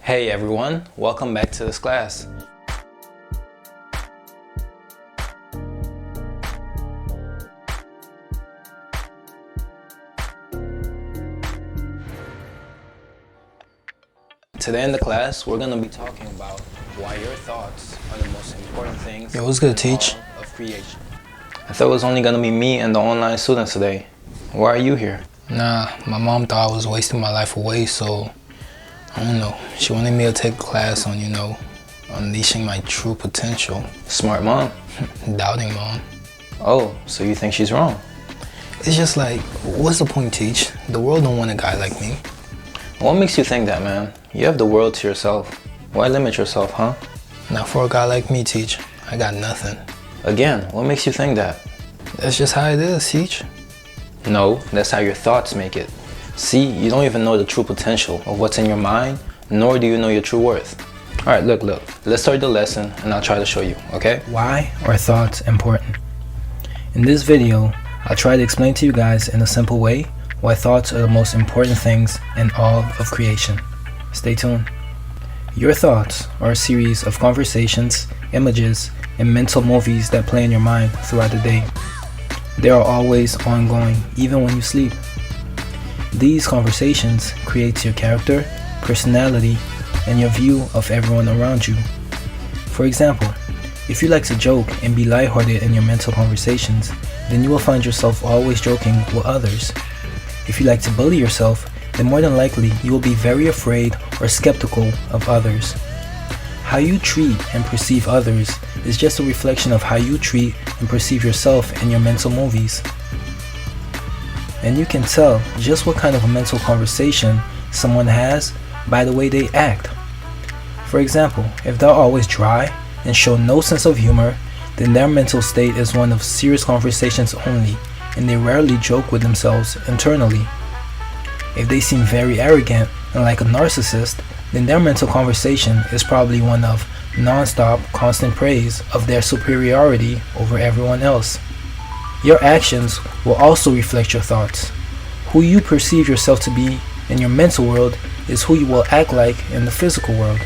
Hey everyone, welcome back to this class. Today in the class, we're going to be talking about why your thoughts are the most important things. Yo, what's good, teach? Of creation. I thought it was only going to be me and the online students today. Why are you here? Nah, my mom thought I was wasting my life away, so I don't know. She wanted me to take a class on, unleashing my true potential. Smart mom. Doubting mom. Oh, so you think she's wrong? It's just like, what's the point, teach? The world don't want a guy like me. What makes you think that, man? You have the world to yourself. Why limit yourself, huh? Now for a guy like me, teach, I got nothing. Again, what makes you think that? That's just how it is, teach. No, that's how your thoughts make it. See, you don't even know the true potential of what's in your mind, nor do you know your true worth. Alright, look. Let's start the lesson and I'll try to show you, okay? Why are thoughts important? In this video, I'll try to explain to you guys in a simple way why thoughts are the most important things in all of creation. Stay tuned. Your thoughts are a series of conversations, images, and mental movies that play in your mind throughout the day. They are always ongoing, even when you sleep. These conversations create your character, personality, and your view of everyone around you. For example, if you like to joke and be lighthearted in your mental conversations, then you will find yourself always joking with others. If you like to bully yourself, then more than likely you will be very afraid or skeptical of others. How you treat and perceive others is just a reflection of how you treat and perceive yourself in your mental movies. And you can tell just what kind of a mental conversation someone has by the way they act. For example, if they're always dry and show no sense of humor, then their mental state is one of serious conversations only, and they rarely joke with themselves internally. If they seem very arrogant and like a narcissist, then their mental conversation is probably one of non-stop, constant praise of their superiority over everyone else. Your actions will also reflect your thoughts. Who you perceive yourself to be in your mental world is who you will act like in the physical world.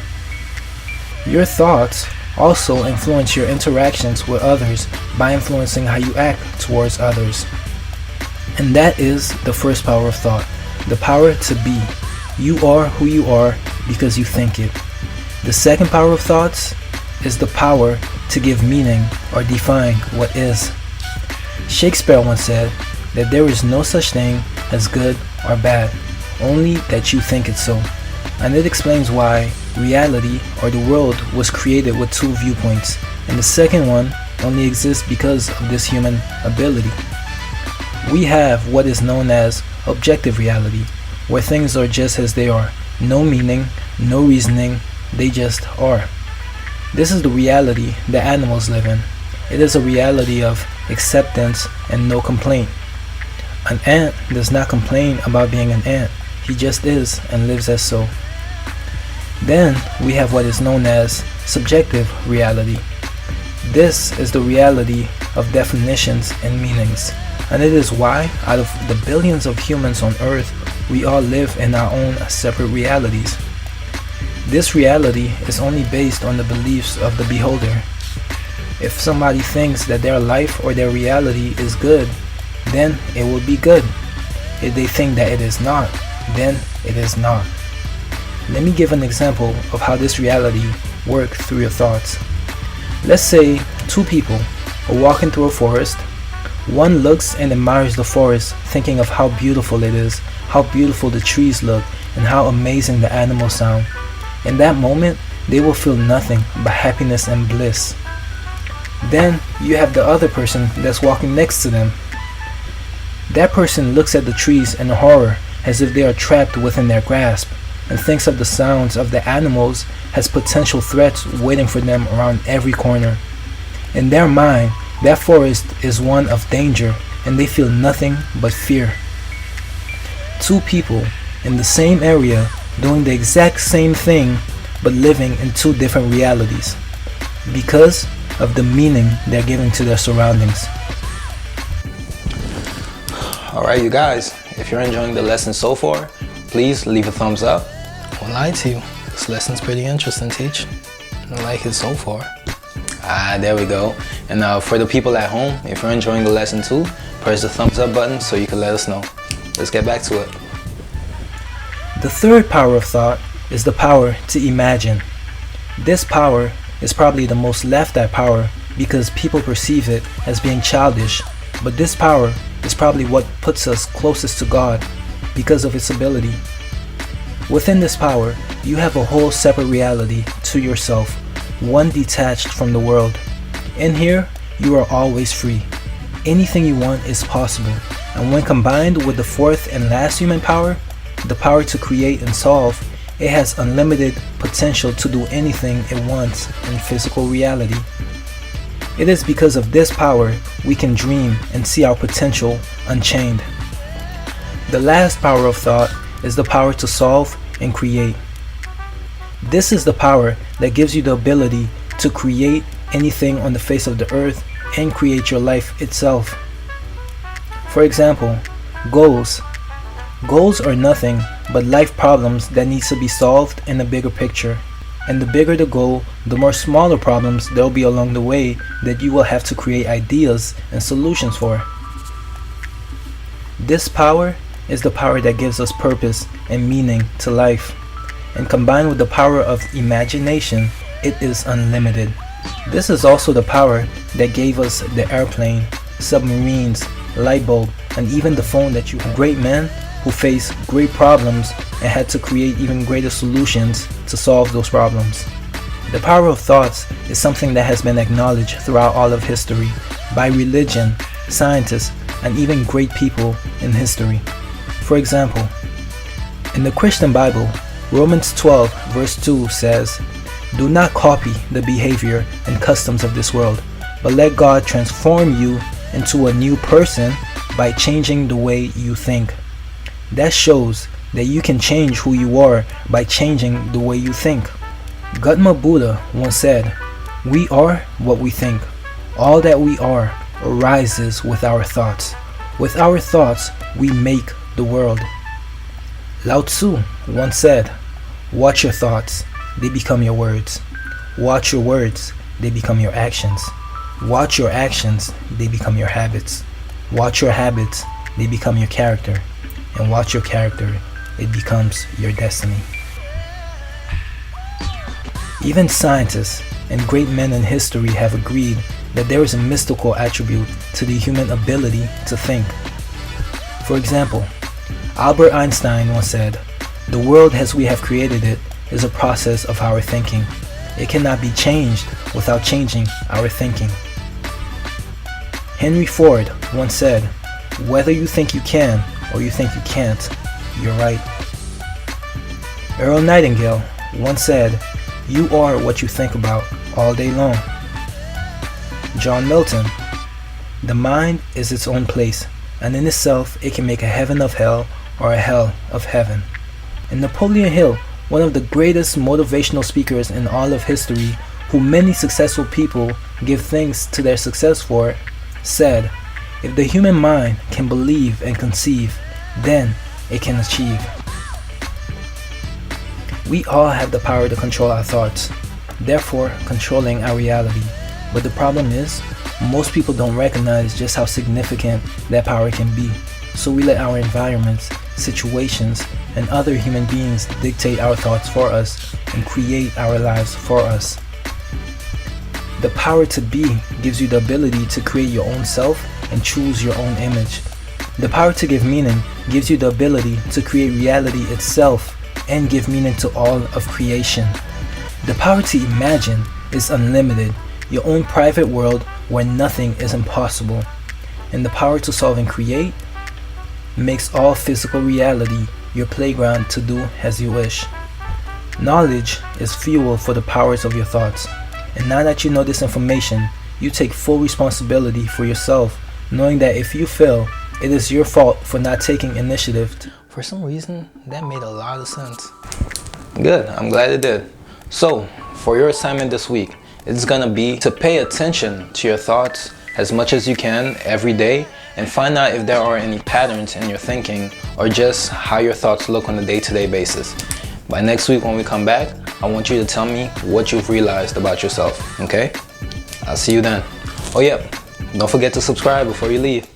Your thoughts also influence your interactions with others by influencing how you act towards others. And that is the first power of thought, the power to be. You are who you are because you think it. The second power of thoughts is the power to give meaning or define what is. Shakespeare once said that there is no such thing as good or bad, only that you think it so. And it explains why reality or the world was created with two viewpoints, and the second one only exists because of this human ability. We have what is known as objective reality, where things are just as they are, no meaning, no reasoning, they just are. This is the reality that animals live in. It is a reality of acceptance and no complaint. An ant does not complain about being an ant, he just is and lives as so. Then we have what is known as subjective reality. This is the reality of definitions and meanings, and it is why out of the billions of humans on earth, we all live in our own separate realities. This reality is only based on the beliefs of the beholder. If somebody thinks that their life or their reality is good, then it will be good. If they think that it is not, then it is not. Let me give an example of how this reality works through your thoughts. Let's say two people are walking through a forest. One looks and admires the forest, thinking of how beautiful it is, how beautiful the trees look, and how amazing the animals sound. In that moment, they will feel nothing but happiness and bliss. Then you have the other person that's walking next to them. That person looks at the trees in horror, as if they are trapped within their grasp, and thinks of the sounds of the animals as potential threats waiting for them around every corner. In their mind, that forest is one of danger, and they feel nothing but fear. Two people in the same area doing the exact same thing, but living in two different realities, because of the meaning they're giving to their surroundings. Alright you guys, if you're enjoying the lesson so far, please leave a thumbs up. Won't lie to you. This lesson's pretty interesting, Teach. I like it so far. There we go. And for the people at home, if you're enjoying the lesson too, press the thumbs up button so you can let us know. Let's get back to it. The third power of thought is the power to imagine. This power is probably the most laughed at power because people perceive it as being childish, but this power is probably what puts us closest to God because of its ability. Within this power, you have a whole separate reality to yourself, one detached from the world. In here, you are always free. Anything you want is possible, and when combined with the fourth and last human power, the power to create and solve, it has unlimited potential to do anything it wants in physical reality. It is because of this power we can dream and see our potential unchained. The last power of thought is the power to solve and create. This is the power that gives you the ability to create anything on the face of the earth and create your life itself. For example, goals. Goals are nothing but life problems that needs to be solved in a bigger picture. And the bigger the goal, the more smaller problems there will be along the way that you will have to create ideas and solutions for. This power is the power that gives us purpose and meaning to life. And combined with the power of imagination, it is unlimited. This is also the power that gave us the airplane, submarines, light bulb, and even the phone that you have. Great men who faced great problems and had to create even greater solutions to solve those problems. The power of thoughts is something that has been acknowledged throughout all of history by religion, scientists, and even great people in history. For example, in the Christian Bible, Romans 12 verse 2 says, "Do not copy the behavior and customs of this world, but let God transform you into a new person by changing the way you think." That shows that you can change who you are by changing the way you think. Gautama Buddha once said, "We are what we think. All that we are arises with our thoughts. With our thoughts, we make the world." Lao Tzu once said, "Watch your thoughts, they become your words. Watch your words, they become your actions. Watch your actions, they become your habits. Watch your habits, they become your character. And watch your character, it becomes your destiny." Even scientists and great men in history have agreed that there is a mystical attribute to the human ability to think. For example, Albert Einstein once said, "The world as we have created it is a process of our thinking. It cannot be changed without changing our thinking." Henry Ford once said, "Whether you think you can or you think you can't, you're right." Earl Nightingale once said, "You are what you think about all day long." John Milton, "The mind is its own place, and in itself it can make a heaven of hell or a hell of heaven." And Napoleon Hill, one of the greatest motivational speakers in all of history, who many successful people give thanks to their success for, said, "If the human mind can believe and conceive, then it can achieve." We all have the power to control our thoughts, therefore controlling our reality. But the problem is, most people don't recognize just how significant that power can be. So we let our environments, situations, and other human beings dictate our thoughts for us and create our lives for us. The power to be gives you the ability to create your own self and choose your own image. The power to give meaning gives you the ability to create reality itself and give meaning to all of creation. The power to imagine is unlimited, your own private world where nothing is impossible. And the power to solve and create makes all physical reality your playground to do as you wish. Knowledge is fuel for the powers of your thoughts. And now that you know this information, you take full responsibility for yourself, knowing that if you fail, it is your fault for not taking initiative. For some reason, that made a lot of sense. Good, I'm glad it did. So, for your assignment this week, it's gonna be to pay attention to your thoughts as much as you can every day and find out if there are any patterns in your thinking or just how your thoughts look on a day-to-day basis. By next week when we come back, I want you to tell me what you've realized about yourself, okay? I'll see you then. Oh yeah, don't forget to subscribe before you leave.